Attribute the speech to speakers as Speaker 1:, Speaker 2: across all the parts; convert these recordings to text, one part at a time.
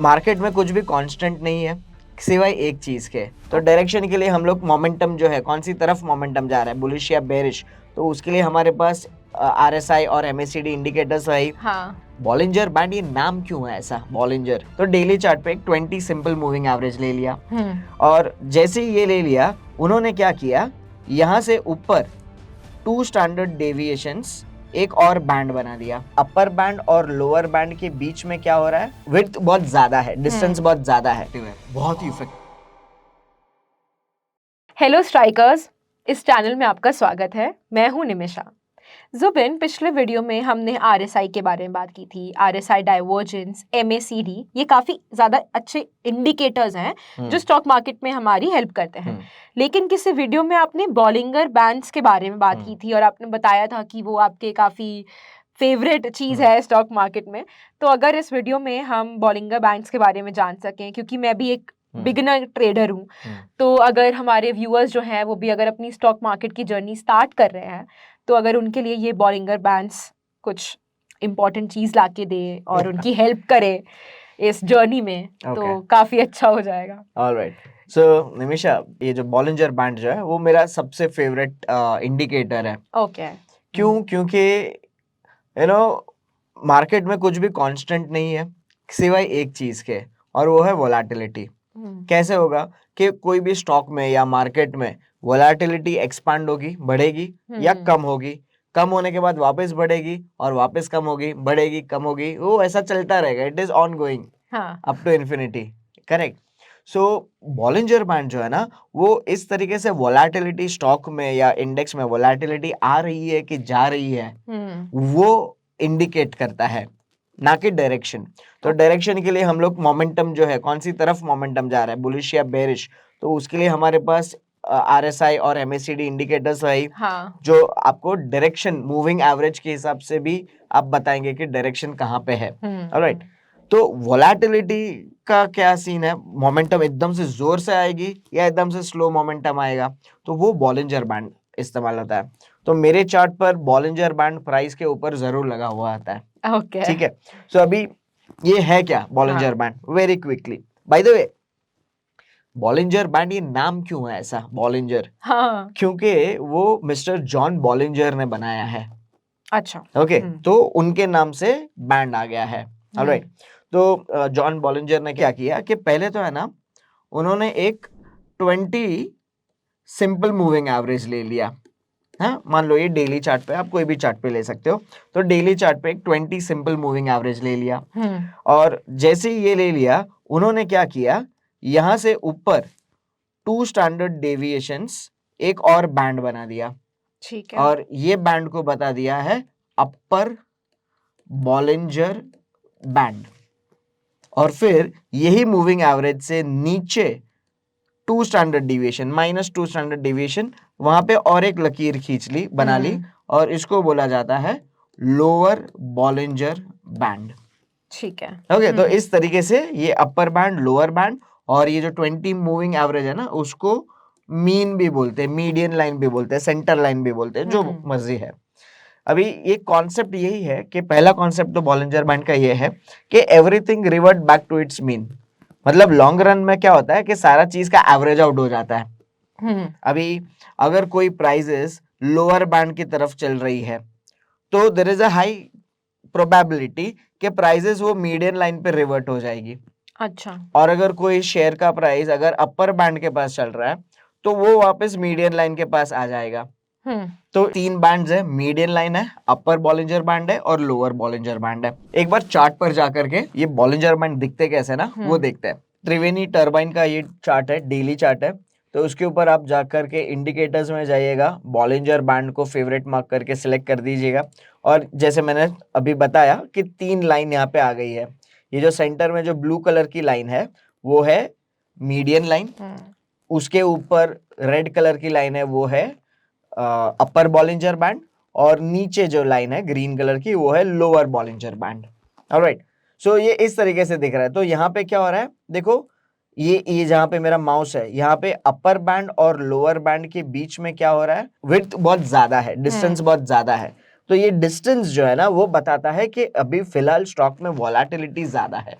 Speaker 1: Market में कुछ भी कांस्टेंट नहीं है सिवाय एक चीज के। तो डायरेक्शन के लिए हम लोग मोमेंटम जो है, कौन सी तरफ मोमेंटम जा रहा है, बुलिश या बेरिश, तो उसके लिए हमारे पास RSI और MACD इंडिकेटर्स है।
Speaker 2: हाँ।
Speaker 1: बॉलिंजर बैंड, ये नाम क्यों है ऐसा बॉलिंजर? तो डेली चार्ट पे एक 20 सिंपल मूविंग एवरेज ले लिया, और जैसे ही ये ले लिया उन्होंने क्या किया, यहाँ से ऊपर 2 स्टैंडर्ड डेविएशंस एक और बैंड बना दिया। अपर बैंड और लोअर बैंड के बीच में क्या हो रहा है, विड्थ बहुत ज्यादा है, डिस्टेंस बहुत ज्यादा है, बहुत ही इफेक्टिव।
Speaker 2: हेलो स्ट्राइकर्स, इस चैनल में आपका स्वागत है। मैं हूं निमिषा। जुबिन, पिछले वीडियो में हमने RSI के बारे में बात की थी। RSI, डाइवर्जेंस, MACD, ये काफी ज्यादा अच्छे इंडिकेटर्स हैं जो स्टॉक मार्केट में हमारी हेल्प करते हैं। लेकिन किसी वीडियो में आपने बॉलिंगर बैंड्स के बारे में बात की थी और आपने बताया था कि वो आपके काफी फेवरेट चीज है स्टॉक मार्केट में। तो अगर इस वीडियो में हम बॉलिंगर बैंड्स के बारे में जान सकें, क्योंकि मैं भी एक बिगिनर ट्रेडर हूँ, तो अगर हमारे व्यूअर्स जो हैं वो भी अगर अपनी स्टॉक मार्केट की जर्नी स्टार्ट कर रहे हैं, तो अगर उनके लिए ये बॉलिंगर बैंड्स कुछ इम्पोर्टेंट चीज लाके दे और उनकी हेल्प करे इस जर्नी में, तो काफी अच्छा हो जाएगा।
Speaker 1: ऑलराइट, सो निमिषा, ये जो बॉलिंजर बैंड जो है वो मेरा सबसे फेवरेट इंडिकेटर है।
Speaker 2: ओके।
Speaker 1: क्यों? क्योंकि मार्केट में कुछ भी कांस्टेंट नहीं है सिवाय एक चीज के, और वो है वोलेटिलिटी। कैसे होगा कि कोई भी स्टॉक में या मार्केट में वोलेटिलिटी एक्सपांड होगी, बढ़ेगी या कम होगी, कम होने के बाद वापस बढ़ेगी और वापस कम होगी, बढ़ेगी, कम होगी, वो ऐसा चलता रहेगा। It is on going up to infinity, correct. So Bollinger band जो है ना, वो इस तरीके से वोलेटिलिटी स्टॉक में या इंडेक्स में वोलेटिलिटी आ रही है कि जा रही है, वो इंडिकेट करता है, ना कि डायरेक्शन। तो डायरेक्शन के लिए हम लोग मोमेंटम जो है, कौन सी तरफ मोमेंटम जा रहा है, बुलिश या बेरिश, तो उसके लिए हमारे पास RSI और MACD इंडिकेटर्स है।
Speaker 2: हाँ।
Speaker 1: जो आपको डायरेक्शन, मूविंग एवरेज के हिसाब से भी आप बताएंगे कि डायरेक्शन कहाँ पे है। ऑलराइट, तो वोलेटिलिटी का क्या सीन है, मोमेंटम एकदम से जोर से आएगी या एकदम से स्लो मोमेंटम आएगा, तो वो बॉलिंजर बैंड इस्तेमाल होता है। तो मेरे चार्ट पर बॉलिंजर बैंड प्राइस के ऊपर जरूर लगा हुआ आता है।
Speaker 2: ओके,
Speaker 1: ठीक है। सो अभी ये है क्या Bollinger band, very quickly. By the way, Bollinger band, ये नाम क्यों है ऐसा बॉलिंजर?
Speaker 2: हाँ।
Speaker 1: क्योंकि वो मिस्टर जॉन बॉलिंजर ने बनाया है।
Speaker 2: अच्छा।
Speaker 1: ओके, तो उनके नाम से बैंड आ गया है। ऑलराइट, तो जॉन बॉलिंजर ने क्या किया कि पहले तो है ना, उन्होंने एक 20 सिंपल मूविंग एवरेज ले लिया। हाँ, मान लो ये डेली चार्ट पे, आप कोई भी चार्ट पे ले सकते हो, तो डेली चार्ट पे एक 20 सिंपल मूविंग एवरेज ले लिया, और जैसे ही ये ले लिया उन्होंने क्या किया, यहां से ऊपर 2 स्टैंडर्ड डेविएशंस एक और बैंड बना दिया।
Speaker 2: ठीक है।
Speaker 1: और ये बैंड को बता दिया है अपर बॉलिंजर बैंड। और फिर यही मूविंग एवरेज से नीचे 2 स्टैंडर्ड डिविएशन, -2 स्टैंडर्ड डिविएशन, वहां पे और एक लकीर खींच ली, बना ली, और इसको बोला जाता है लोअर बॉलिंजर बैंड।
Speaker 2: ठीक है।
Speaker 1: ओके, तो इस तरीके से ये अपर बैंड, लोअर बैंड, और ये जो 20 मूविंग एवरेज है ना, उसको मीन भी बोलते हैं, मीडियन लाइन भी बोलते हैं, सेंटर लाइन भी बोलते हैं, जो मर्जी है। अभी ये कॉन्सेप्ट यही है कि पहला कॉन्सेप्ट तो बॉलिंजर बैंड का ये है कि everything revert back to its mean. मतलब लॉन्ग रन में क्या होता है कि सारा चीज का एवरेज आउट हो जाता है। अभी अगर कोई प्राइजेस लोअर बैंड की तरफ चल रही है, तो there is a high probability कि प्राइजेस वो मीडियन लाइन पे रिवर्ट हो जाएगी।
Speaker 2: अच्छा।
Speaker 1: और अगर कोई शेयर का प्राइस अगर अपर बैंड के पास चल रहा है, तो वो वापस मीडियन लाइन के पास आ जाएगा। तो 3 बैंड्स है, मीडियन लाइन है, अपर बॉलिंजर बैंड है और लोअर बॉलिंजर बैंड है। एक बार चार्ट पर जाकर के ये बॉलिंजर बैंड दिखते कैसे ना, वो देखते हैं। त्रिवेणी टर्बाइन का ये चार्ट है, डेली चार्ट है, तो उसके ऊपर आप जाकर के इंडिकेटर्स में जाइएगा, बॉलिंजर बैंड को फेवरेट मार्क करके सिलेक्ट कर दीजिएगा। और जैसे मैंने अभी बताया कि 3 लाइन यहाँ पे आ गई है। ये जो सेंटर में जो ब्लू कलर की लाइन है वो है मीडियन लाइन, उसके ऊपर रेड कलर की लाइन है वो है अपर बॉलिंजर बैंड, और नीचे जो लाइन है ग्रीन कलर की वो है लोअर बॉलिंजर बैंड। ऑलराइट, सो ये इस तरीके से दिख रहा है। तो यहाँ पे क्या हो रहा है, देखो ये जहाँ पे मेरा माउस है, यहाँ पे अपर बैंड और लोअर बैंड के बीच में क्या हो रहा है, विड्थ बहुत ज्यादा है, डिस्टेंस बहुत ज्यादा है। तो ये डिस्टेंस जो है ना, वो बताता है कि अभी फिलहाल स्टॉक में वोलेटिलिटी ज्यादा है।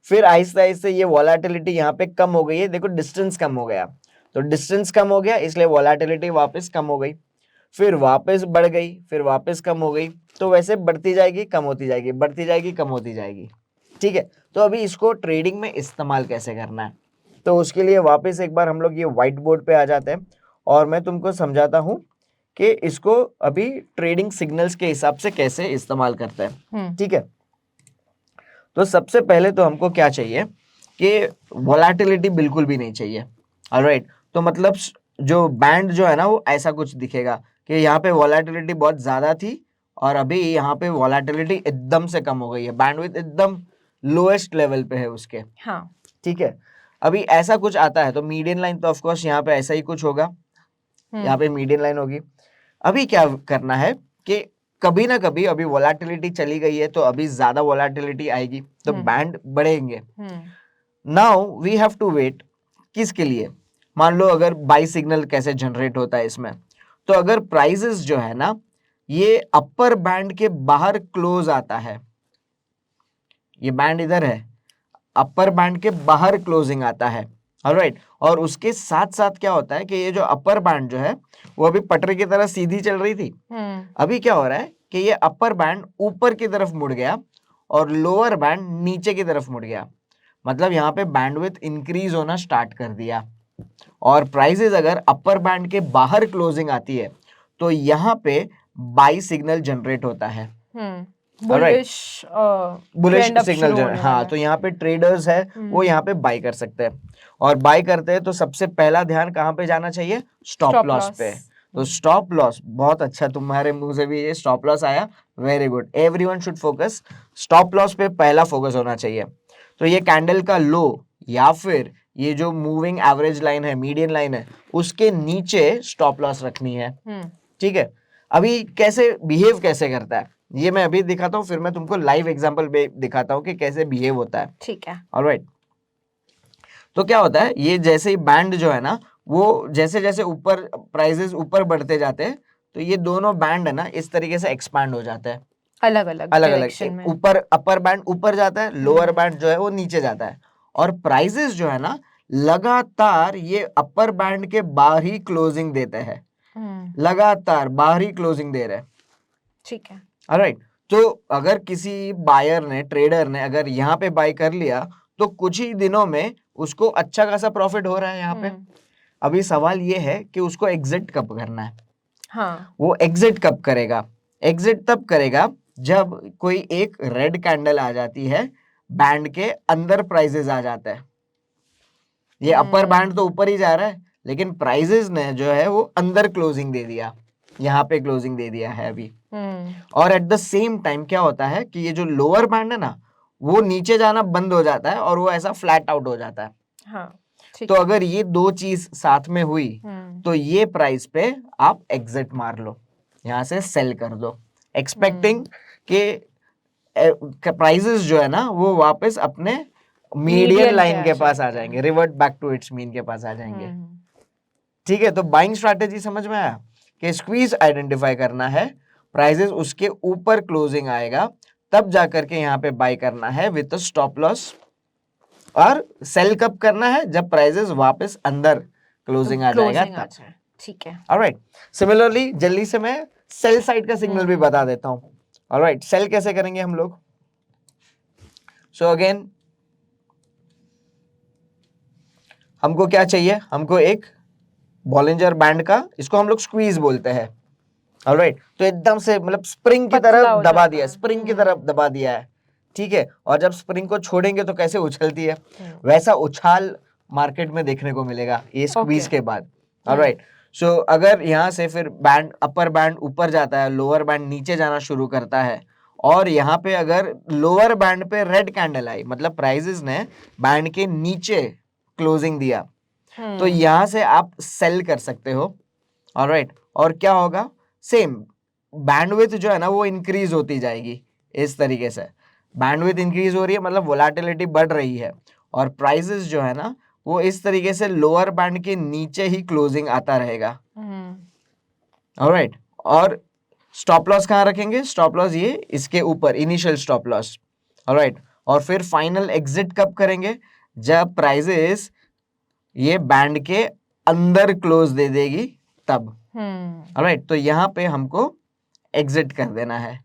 Speaker 1: फिर आहिस्ता आहिस्ता ये वॉलेटिलिटी यहाँ पे कम हो गई है, देखो डिस्टेंस कम हो गया, तो डिस्टेंस कम हो गया इसलिए वॉलेटिलिटी वापस कम हो गई, फिर वापस बढ़ गई, फिर वापस कम हो गई, तो वैसे बढ़ती जाएगी कम होती जाएगी, बढ़ती जाएगी कम होती जाएगी। ठीक है, तो अभी इसको ट्रेडिंग में इस्तेमाल कैसे करना है, तो उसके लिए वापस एक बार हम लोग ये व्हाइट बोर्ड पे आ जाते हैं और मैं तुमको समझाता हूँ कि इसको अभी ट्रेडिंग सिग्नल्स के हिसाब से कैसे इस्तेमाल करते हैं। ठीक है, तो सबसे पहले तो हमको क्या चाहिए कि वोलेटिलिटी बिल्कुल भी नहीं चाहिए। ऑलराइट, तो मतलब जो बैंड जो है ना वो ऐसा कुछ दिखेगा कि यहाँ पे वोलेटिलिटी बहुत ज्यादा थी और अभी यहाँ पे वोलेटिलिटी एकदम से कम हो गई है, बैंडविड्थ एकदम लोएस्ट लेवल पे है उसके।
Speaker 2: हाँ,
Speaker 1: ठीक है, अभी ऐसा कुछ आता है तो मीडियन लाइन तो ऑफ कोर्स यहाँ पे ऐसा ही कुछ होगा, यहाँ पे मीडियन लाइन होगी। अभी क्या करना है कि कभी ना कभी अभी वोलेटिलिटी चली गई है तो अभी ज्यादा वोलेटिलिटी आएगी तो बैंड बढ़ेंगे। Now we have to wait, किसके लिए, मान लो अगर बाई सिग्नल कैसे जनरेट होता है इसमें, तो अगर प्राइसेस जो है ना ये अपर बैंड के बाहर क्लोज आता है, ये बैंड इधर है, अपर बैंड के बाहर क्लोजिंग आता है। ऑलराइट, और उसके साथ साथ क्या होता है कि ये जो अपर बैंड जो है वो अभी पटरी की तरह सीधी चल रही थी, अभी क्या हो रहा है कि ये अपर बैंड ऊपर की तरफ मुड़ गया और लोअर बैंड नीचे की तरफ मुड़ गया, मतलब यहाँ पे बैंडविड्थ इंक्रीज होना स्टार्ट कर दिया। और प्राइसेस अगर अपर बैंड के बाहर क्लोजिंग आती है तो यहाँ पे बाई सिग्नल जनरेट होता है,
Speaker 2: बुलिश
Speaker 1: सिग्नल जो है। हाँ, तो यहाँ पे ट्रेडर्स है वो यहाँ पे बाई कर सकते हैं, और बाई करते हैं तो सबसे पहला ध्यान कहाँ पे जाना चाहिए, स्टॉप लॉस पे। तो स्टॉप लॉस, बहुत अच्छा तुम्हारे मुंह से भी ये स्टॉप लॉस आया, very good, everyone should focus, stop loss पे पहला फोकस होना चाहिए। तो ये कैंडल का लो या फिर ये जो मूविंग एवरेज लाइन है, मीडियन लाइन है, उसके नीचे स्टॉप लॉस रखनी है। ठीक है, अभी कैसे बिहेव कैसे करता है ये मैं अभी दिखाता हूँ, फिर मैं तुमको लाइव एग्जांपल दिखाता हूँ कि कैसे बिहेव होता है।
Speaker 2: ठीक है,
Speaker 1: ऑलराइट, तो क्या होता है, ये जैसे ही बैंड जो है ना वो जैसे जैसे ऊपर प्राइसेस ऊपर बढ़ते जाते हैं तो ये दोनों बैंड है ना इस तरीके से एक्सपांड हो जाते हैं,
Speaker 2: अलग अलग
Speaker 1: ऊपर अपर बैंड ऊपर जाता है, लोअर बैंड जो है वो नीचे जाता है, और प्राइसेस जो है ना लगातार ये अपर बैंड के बाहर ही क्लोजिंग देते हैं, लगातार बाहर ही क्लोजिंग दे रहे हैं।
Speaker 2: ठीक है,
Speaker 1: ऑलराइट, तो अगर किसी बायर ने, ट्रेडर ने अगर यहाँ पे बाय कर लिया तो कुछ ही दिनों में उसको अच्छा खासा प्रॉफिट हो रहा है यहाँ पे। अभी सवाल ये है कि उसको एग्जिट कब करना है।
Speaker 2: हाँ,
Speaker 1: वो एग्जिट कब करेगा, एग्जिट तब करेगा जब कोई एक रेड कैंडल आ जाती है, बैंड के अंदर प्राइसेस आ जाता है, ये अपर बैंड तो ऊपर ही जा रहा है लेकिन प्राइसेस ने जो है वो अंदर क्लोजिंग दे दिया, यहाँ पे क्लोजिंग दे दिया है अभी। और एट द सेम टाइम क्या होता है कि ये जो लोअर बैंड है ना वो नीचे जाना बंद हो जाता है और वो ऐसा फ्लैट आउट हो जाता है।
Speaker 2: हाँ,
Speaker 1: तो अगर ये दो चीज साथ में हुई तो ये प्राइस पे आप एग्जिट मार लो, यहाँ से सेल कर दो, एक्सपेक्टिंग कि प्राइसेस जो है ना वो वापस अपने मीडियन लाइन के पास आ जाएंगे, revert back to its mean के पास आ जाएंगे। ठीक है, तो बाइंग स्ट्रैटेजी समझ में आया कि स्क्वीज आइडेंटिफाई करना है, प्राइसेस उसके ऊपर क्लोजिंग आएगा तब जाकर के यहाँ पे बाय करना है विद स्टॉप लॉस, और सेल कब करना है जब प्राइसेस वापस अंदर क्लोजिंग आ जाएगा तब।
Speaker 2: ठीक है,
Speaker 1: ऑलराइट, सिमिलरली जल्दी से मैं सेल साइड का सिग्नल भी बता देता हूं। ऑलराइट, सेल कैसे करेंगे हम लोग, सो अगेन हमको क्या चाहिए, हमको एक बॉलिंजर बैंड का, इसको हम लोग स्क्वीज बोलते हैं। ऑलराइट, तो एकदम से मतलब स्प्रिंग की तरफ दबा दिया, स्प्रिंग की तरफ दबा दिया है। ठीक है, और जब स्प्रिंग को छोड़ेंगे तो कैसे उछलती है, वैसा उछाल मार्केट में देखने को मिलेगा ये स्क्वीज के बाद। ऑलराइट, सो अगर यहाँ से फिर बैंड, अपर बैंड ऊपर जाता है, लोअर बैंड नीचे जाना शुरू करता है, और यहाँ पे अगर लोअर बैंड पे रेड कैंडल आई मतलब प्राइसेस ने बैंड के नीचे क्लोजिंग दिया, तो यहाँ से आप सेल कर सकते हो। ऑलराइट, और क्या होगा, सेम बैंडविड्थ जो है ना वो इंक्रीज होती जाएगी, इस तरीके से बैंडविड्थ इंक्रीज हो रही है मतलब वोलेटिलिटी बढ़ रही है, और प्राइसेस जो है ना वो इस तरीके से लोअर बैंड के नीचे ही क्लोजिंग आता रहेगा। ऑलराइट, और स्टॉप लॉस कहाँ रखेंगे, स्टॉप लॉस ये इसके ऊपर, इनिशियल स्टॉप लॉस। ऑलराइट, और फिर फाइनल एग्जिट कब करेंगे, जब प्राइजेस ये बैंड के अंदर क्लोज दे देगी तब। ऑलराइट, तो यहाँ पे हमको एग्जिट कर देना है।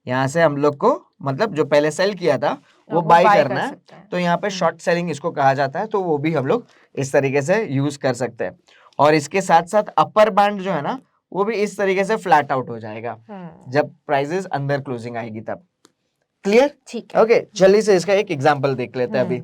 Speaker 1: यहाँ से हम लोग को मतलब जो पहले सेल किया था वो बाय करना है, तो यहाँ पे शॉर्ट सेलिंग इसको कहा जाता है, तो वो भी हम लोग इस तरीके से यूज कर सकते हैं। और इसके साथ साथ अपर बैंड जो है ना वो भी इस तरीके से फ्लैट आउट हो जाएगा जब प्राइजेस अंदर क्लोजिंग आएगी तब। क्लियर?
Speaker 2: ठीक है।
Speaker 1: ओके, चलिए से इसका एक एग्जांपल देख लेते हैं अभी।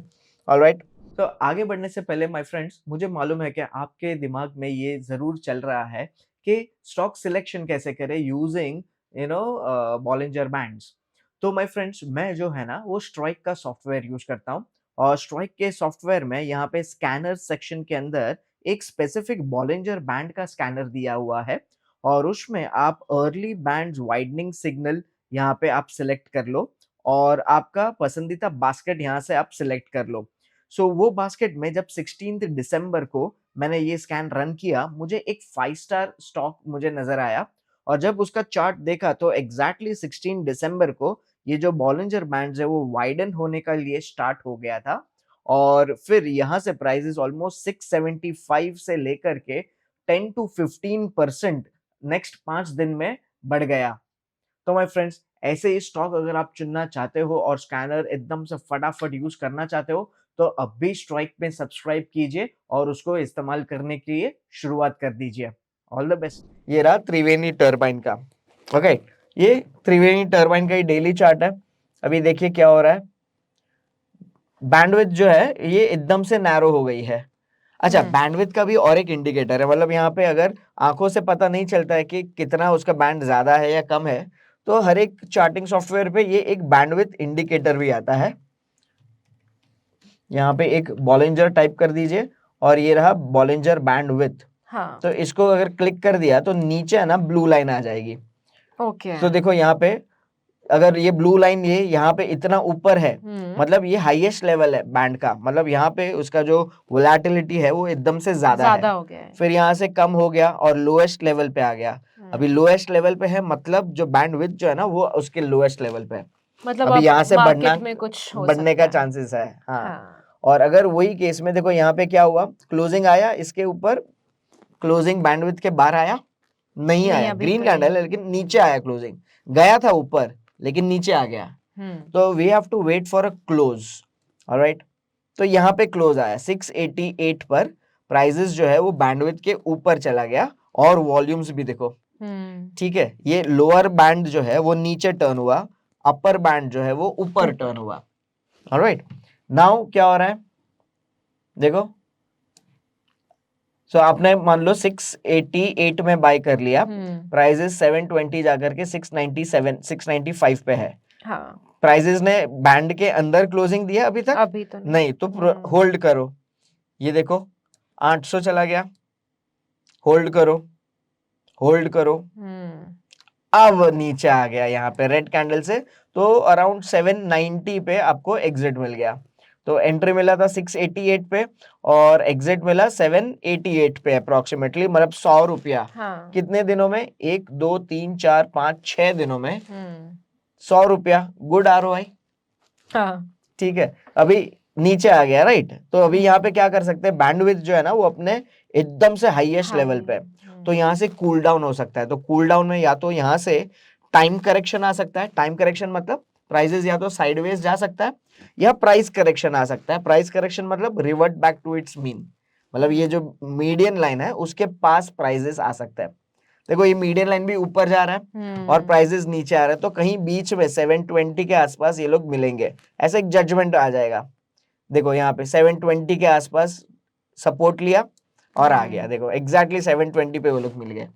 Speaker 1: ऑलराइट, तो आगे बढ़ने से पहले माय फ्रेंड्स, मुझे मालूम है कि आपके दिमाग में ये जरूर चल रहा है कि स्टॉक सिलेक्शन कैसे करें यूजिंग बॉलिंजर बैंड्स। तो माय फ्रेंड्स, मैं जो है ना वो स्ट्राइक का सॉफ्टवेयर यूज करता हूँ, और स्ट्राइक के सॉफ्टवेयर में यहाँ पे स्कैनर सेक्शन के अंदर एक स्पेसिफिक बॉलिंजर बैंड का स्कैनर दिया हुआ है, और उसमें आप अर्ली बैंड्स वाइडनिंग सिग्नल यहाँ पे आप सिलेक्ट कर लो, और आपका पसंदीदा बास्केट यहाँ से आप सिलेक्ट कर लो। सो वो बास्केट में जब 16 दिसंबर को मैंने ये स्कैन रन किया, मुझे एक 5 स्टार स्टॉक मुझे नजर आया, और जब उसका चार्ट देखा तो एग्जैक्टली 16 दिसंबर को ये जो बॉलिंजर बैंड्स है वो वाइडन होने का लिए स्टार्ट हो गया था, और फिर यहाँ से प्राइसेस ऑलमोस्ट 675 से लेकर के 10 to 15% नेक्स्ट 5 दिन में बढ़ गया। तो माय फ्रेंड्स, ऐसे ही स्टॉक अगर आप चुनना चाहते हो और स्कैनर एकदम से फटाफट यूज करना चाहते हो, तो अब भी स्ट्राइक में सब्सक्राइब कीजिए और उसको इस्तेमाल करने के लिए शुरुआत कर दीजिए। All the best. ये रहा त्रिवेणी टर्बाइन का। ओके, ये त्रिवेणी टर्बाइन का ही डेली चार्ट है। अभी देखिए क्या हो रहा है, बैंडविड्थ जो है ये एकदम से नैरो हो गई है। अच्छा, बैंडविड्थ का भी और एक इंडिकेटर है, मतलब यहाँ पे अगर आंखों से पता नहीं चलता है कि कितना उसका बैंड ज्यादा है या कम है, तो हर एक चार्टिंग सॉफ्टवेयर पे ये एक बैंडविड्थ इंडिकेटर भी आता है। यहाँ पे एक बॉलिंजर टाइप कर दीजिए, और ये रहा बॉलिंजर बैंडविड्थ।
Speaker 2: हाँ।
Speaker 1: तो इसको अगर क्लिक कर दिया तो नीचे है ना ब्लू लाइन आ जाएगी।
Speaker 2: ओके।
Speaker 1: तो देखो यहाँ पे अगर ये ब्लू लाइन ये यहाँ पे इतना ऊपर है, मतलब ये हाईएस्ट लेवल है बैंड का, मतलब यहाँ पे उसका जो वोलेटिलिटी है वो एकदम से ज्यादा
Speaker 2: हो गया है।
Speaker 1: फिर यहाँ से कम हो गया और लोएस्ट लेवल पे आ गया। अभी लोएस्ट लेवल पे है, मतलब जो बैंडविड्थ जो है ना वो उसके लोएस्ट लेवल पे है,
Speaker 2: मतलब
Speaker 1: अभी यहाँ से
Speaker 2: बढ़ने
Speaker 1: का चांसेस है। हाँ। और अगर वही केस में देखो यहाँ पे क्या हुआ, क्लोजिंग आया इसके ऊपर, क्लोजिंग बैंडविड्थ के बाहर आया नहीं आया, ग्रीन कैंडल है लेकिन नीचे आया, क्लोजिंग गया था ऊपर लेकिन नीचे आ गया। तो we have to wait for a close. Alright, तो यहाँ पे क्लोज आया 688 पर, प्राइजेस जो है वो बैंडविड्थ के ऊपर चला गया, और वॉल्यूम्स भी देखो। ठीक है, ये लोअर बैंड जो है वो नीचे टर्न हुआ, अपर बैंड जो है वो ऊपर टर्न हुआ। ऑलराइट, नाउ क्या हो रहा है देखो, सो आपने मान लो 688 में बाय कर लिया, प्राइजेस 720 जाकर के 697 695 पे है।
Speaker 2: हाँ।
Speaker 1: प्राइजेस ने बैंड के अंदर क्लोजिंग दिया अभी तक?
Speaker 2: अभी तो
Speaker 1: नहीं, तो होल्ड करो। ये देखो 800 चला गया, होल्ड करो, होल्ड करो, अब नीचे आ गया यहाँ पे रेड कैंडल से, तो अराउंड 790 पे आपको एग्जिट मिल गया। तो एंट्री मिला था 688 पे और एग्जिट मिला 788 पे अप्रोक्सीमेटली, मतलब 100 रुपया।
Speaker 2: हाँ।
Speaker 1: कितने दिनों में? 1 2 3 4 5 6 दिनों में 100 रुपया। Good ROI।
Speaker 2: हाँ।
Speaker 1: ठीक है, अभी नीचे आ गया, राइट? तो अभी यहाँ पे क्या कर सकते हैं, बैंडविड्थ जो है ना वो अपने एकदम से हाईएस्ट लेवल पे, तो यहाँ से कूल डाउन हो सकता है। तो कूल डाउन में या तो यहाँ से टाइम करेक्शन आ सकता है, टाइम करेक्शन मतलब प्राइसेस या तो साइडवेज जा सकता है या प्राइस करेक्शन आ सकता है। प्राइस करेक्शन मतलब revert back to its mean, मतलब ये जो मीडियन लाइन है उसके पास प्राइसेस आ सकता है। देखो ये मीडियन लाइन भी ऊपर जा रहा है और प्राइसेस नीचे आ रहे हैं, तो कहीं बीच में 720 के आसपास ये लोग मिलेंगे, ऐसा एक जजमेंट आ जाएगा। देखो यहाँ पे 720 के आसपास सपोर्ट लिया और आ गया, देखो एग्जैक्टली 720 पे वो लोग मिल गए।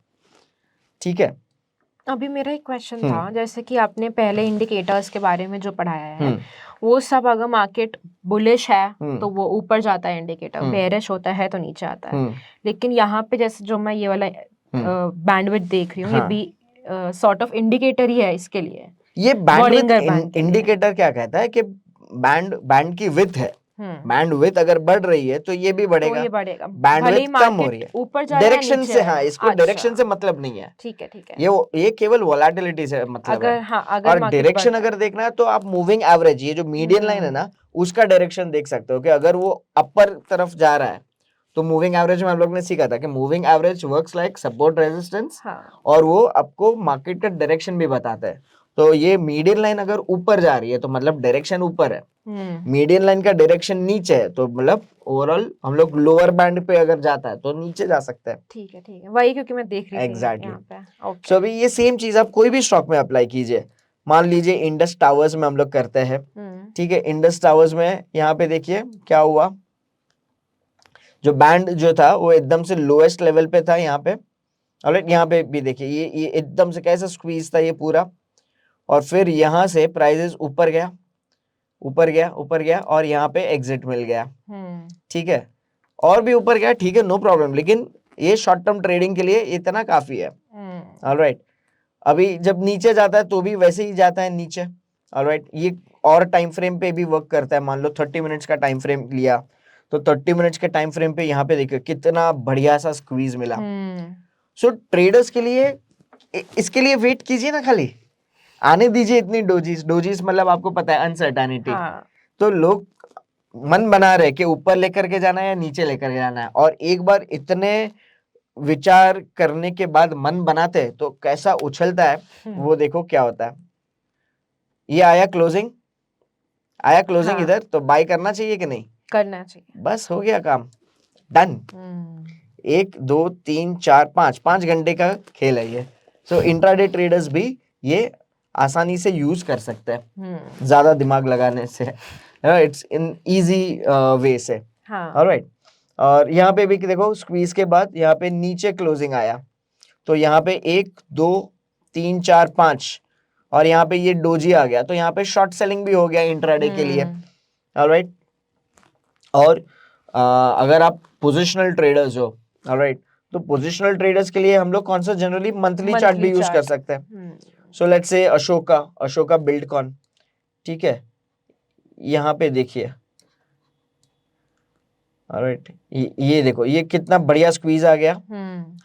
Speaker 1: ठीक है,
Speaker 2: अभी मेरा एक क्वेश्चन था, जैसे कि आपने पहले इंडिकेटर्स के बारे में जो पढ़ाया है वो सब, अगर मार्केट बुलिश है तो वो ऊपर जाता है इंडिकेटर, बेयरिश होता है तो नीचे आता है। लेकिन यहाँ पे जैसे जो मैं ये वाला बैंडविड्थ देख रही हूँ, ये भी सॉर्ट ऑफ इंडिकेटर ही है इसके लिए।
Speaker 1: ये बैंडविड्थ इंडिकेटर क्या कहता है कि बैंड की विड्थ है, बैंडविड्थ अगर बढ़ रही है तो ये भी बढ़ेगा,
Speaker 2: तो ये बढ़ेगा,
Speaker 1: बैंडविड्थ कम हो रही है
Speaker 2: ऊपर जा रहा है
Speaker 1: डायरेक्शन
Speaker 2: नीचे
Speaker 1: से।
Speaker 2: आ रहा
Speaker 1: हाँ,
Speaker 2: है।
Speaker 1: इसको डायरेक्शन
Speaker 2: अच्छा,
Speaker 1: से मतलब नहीं है,
Speaker 2: ठीक है ठीक है।
Speaker 1: ये केवल वोलेटिलिटी से मतलब है।
Speaker 2: अगर हाँ, अगर
Speaker 1: और
Speaker 2: मार्केट
Speaker 1: डायरेक्शन
Speaker 2: बढ़ता है
Speaker 1: अगर देखना है तो आप मूविंग एवरेज, ये जो मीडियन लाइन है ना, उसका डायरेक्शन देख सकते हो कि अगर वो अपर तरफ जा रहा है तो मूविंग एवरेज में हम लोग ने सीखा था कि moving average works like support resistance,
Speaker 2: हाँ,
Speaker 1: और वो आपको मार्केट का डायरेक्शन भी बताता है। तो ये मीडियन लाइन अगर ऊपर जा रही है तो मतलब डायरेक्शन ऊपर है, मीडियन लाइन का डायरेक्शन नीचे है तो मतलब ओवरऑल हम लोग लोअर बैंड पे अगर जाता है तो नीचे जा सकते हैं।
Speaker 2: ठीक है, वही क्योंकि मैं देख रही थी
Speaker 1: एग्जैक्टली।
Speaker 2: यहाँ पे। ओके।
Speaker 1: सो अभी ये सेम चीज आप कोई भी स्टॉक में अप्लाई कीजिए। मान लीजिए इंडस टावर्स में हम लोग करते हैं, ठीक है, इंडस टावर्स में यहाँ पे देखिए क्या हुआ, जो बैंड जो था वो एकदम से लोएस्ट लेवल पे था यहाँ पे। ऑलराइट, यहाँ पे भी देखिए ये एकदम से कैसा स्क्वीज था ये पूरा, और फिर यहाँ से प्राइजेस ऊपर गया ऊपर गया ऊपर गया और यहाँ पे एग्जिट मिल गया, ठीक है, और भी ऊपर गया, ठीक है, नो प्रॉब्लम, लेकिन ये शॉर्ट टर्म ट्रेडिंग के लिए इतना काफी है। ऑलराइट, अभी जब नीचे जाता है तो भी वैसे ही जाता है नीचे। ऑलराइट, ये और टाइम फ्रेम पे भी वर्क करता है। मान लो 30 मिनट्स का टाइम फ्रेम लिया तो 30 मिनट्स के टाइम फ्रेम पे यहाँ पे देखिए कितना बढ़िया सा स्क्वीज मिला। सो ट्रेडर्स के लिए इसके लिए वेट कीजिए ना, खाली आने दीजिए इतनी डोजीज मतलब आपको पता है अनसर्टेनिटी। तो लोग मन बना रहे कि ऊपर लेकर के जाना है या नीचे लेकर के जाना है, और एक बार इतने विचार करने के बाद मन बनाते हैं तो कैसा उछलता है वो देखो क्या होता है। ये आया क्लोजिंग
Speaker 2: हाँ।
Speaker 1: इधर, तो बाय करना चाहिए कि नहीं?
Speaker 2: करना चाहिए।
Speaker 1: बस हो गया काम, डन। 1 2 3 4 5 घंटे का खेल है ये। सो इंट्राडे ट्रेडर्स भी ये आसानी से यूज कर सकते हैं ज्यादा दिमाग लगाने से, इट्स इन इजी वे से। ऑलराइट, और यहाँ पे भी देखो स्क्वीज के बाद यहाँ पे नीचे क्लोजिंग आया तो यहाँ पे 1 2 3 4 5 और यहाँ पे ये डोजी आ गया तो यहाँ पे शॉर्ट सेलिंग भी हो गया इंट्राडे के लिए। ऑलराइट, और अगर आप पोजिशनल ट्रेडर्स हो, ऑलराइट, तो पोजिशनल ट्रेडर्स के लिए हम लोग कौन सा जनरली मंथली चार्ट भी यूज कर सकते हैं। So let's say Ashoka Buildcon, ठीक है, यहाँ पे देखिए, ऑलराइट, ये देखो ये कितना बढ़िया स्क्वीज आ गया।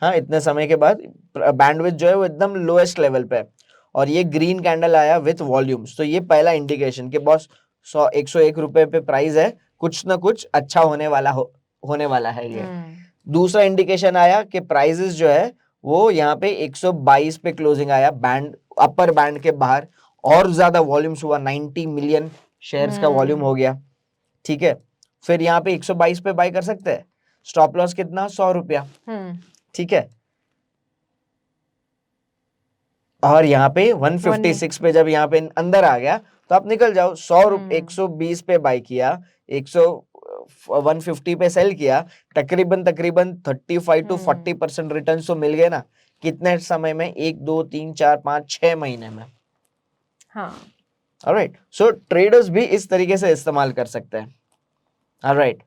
Speaker 1: हाँ, इतने समय के बाद बैंडविड्थ जो है वो एकदम लोएस्ट लेवल पे है, और ये ग्रीन कैंडल आया विथ वॉल्यूम्स, तो ये पहला इंडिकेशन कि बॉस 101 रुपए पे प्राइस है, कुछ ना कुछ अच्छा होने वाला है ये। दूसरा इंडिकेशन आया कि प्राइसेस जो है वो यहाँ पे 122 पे क्लोजिंग आया, बैंड अपर बैंड के बाहर, और ज्यादा वॉल्यूम्स हुआ, 90 मिलियन शेयर्स का वॉल्यूम हो गया, ठीक है। फिर यहाँ पे 122 पे बाय कर सकते हैं, स्टॉप लॉस कितना, 100 रुपया, ठीक है। और यहाँ पे 156 पे जब यहाँ पे अंदर आ गया तो आप निकल जाओ। 120 पे बाय किया, 150 पे सेल किया, तकरीबन 35 to 40% रिटर्न तो मिल गए ना। कितने समय में? 1 2 3 4 5 6 महीने में।
Speaker 2: हाँ,
Speaker 1: ऑलराइट, सो ट्रेडर्स भी इस तरीके से इस्तेमाल कर सकते हैं। ऑलराइट,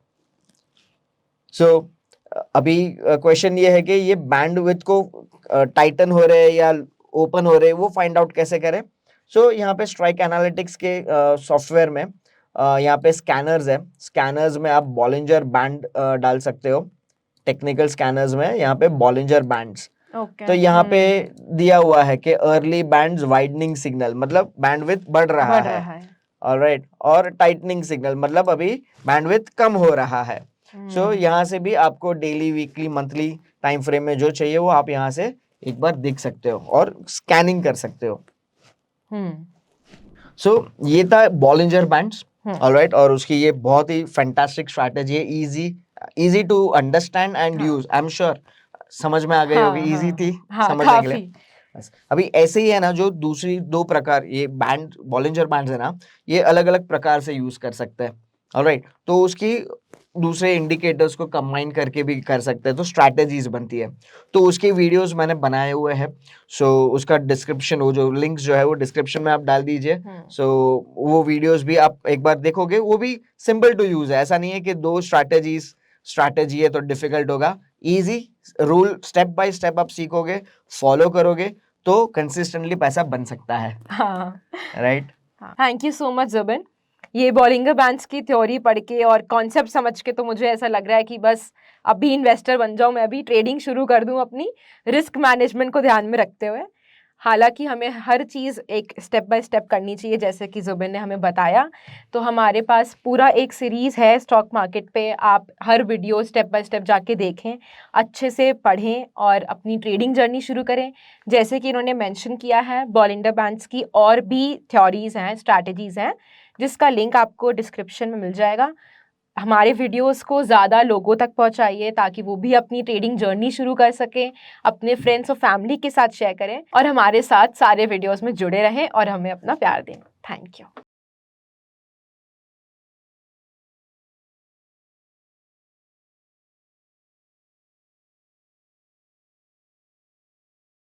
Speaker 1: सो अभी क्वेश्चन ये है कि ये बैंडविड्थ को टाइटन हो रहे या ओपन हो रहे, वो फाइंड आउट कैसे करें। सो यहाँ पे स्ट्राइक एनालिटिक्स के सॉफ्टवेयर में यहाँ पे स्कैनर्स है, स्कैनर्स में आप बॉलिंजर बैंड डाल सकते हो। टेक्निकल स्कैनर्स में यहाँ पे बॉलिंजर बैंड्स, तो यहाँ पे दिया हुआ है कि अर्ली बैंड्स वाइडनिंग सिग्नल, मतलब बैंडविड्थ बढ़ रहा है। ऑलराइट, और टाइटनिंग सिग्नल मतलब अभी बैंडविड्थ कम हो रहा है। सो यहाँ से भी आपको daily, weekly, monthly time frame में जो चाहिए वो आप यहाँ से एक बार देख सकते हो और स्कैनिंग कर सकते हो। सो ये था बॉलिंजर बैंड्स। ऑलराइट, और उसकी ये बहुत ही फैंटास्टिक स्ट्रैटेजी है, easy to understand and use. I am sure समझ में आ गई होगी, इजी थी समझने के लिए। अभी ऐसे ही है ना, जो दूसरी 2 प्रकार ये बैंड बॉलिंजर बैंड्स है ना, ये अलग अलग प्रकार से यूज कर सकते हैं। ऑलराइट, तो उसकी दूसरे इंडिकेटर्स को कंबाइन करके भी कर सकते हैं, तो स्ट्रैटेजीज बनती है। तो उसके वीडियोस मैंने बनाए हुए हैं। सो उसका डिस्क्रिप्शन, वो जो लिंक्स जो है वो डिस्क्रिप्शन में आप डाल दीजिए। सो वो वीडियोस भी आप एक बार देखोगे, वो भी सिंपल टू यूज है। ऐसा नहीं है कि 2 स्ट्रैटेजी है तो डिफिकल्ट होगा। Easy rule, step by step आप सीखोगे, फॉलो करोगे तो कंसिस्टेंटली पैसा बन सकता है। Right,
Speaker 2: thank you so much Zubin. ये बॉलिंगर बैंड्स की थ्योरी पढ़ के और कॉन्सेप्ट समझ के तो मुझे ऐसा लग रहा है कि बस अभी इन्वेस्टर बन जाऊं, मैं अभी ट्रेडिंग शुरू कर दूं अपनी रिस्क मैनेजमेंट को ध्यान में रखते हुए। हालांकि हमें हर चीज़ एक स्टेप बाय स्टेप करनी चाहिए, जैसे कि जुबिन ने हमें बताया। तो हमारे पास पूरा एक सीरीज़ है स्टॉक मार्केट पे, आप हर वीडियो स्टेप बाय स्टेप जाके देखें, अच्छे से पढ़ें और अपनी ट्रेडिंग जर्नी शुरू करें। जैसे कि इन्होंने मेंशन किया है, बॉलिंगर बैंड्स की और भी थ्योरीज हैं, स्ट्रैटेजीज हैं, जिसका लिंक आपको डिस्क्रिप्शन में मिल जाएगा। हमारे वीडियोस को ज़्यादा लोगों तक पहुंचाइए ताकि वो भी अपनी ट्रेडिंग जर्नी शुरू कर सकें, अपने फ्रेंड्स और फैमिली के साथ शेयर करें और हमारे साथ सारे वीडियोस में जुड़े रहें और हमें अपना प्यार दें। Thank you.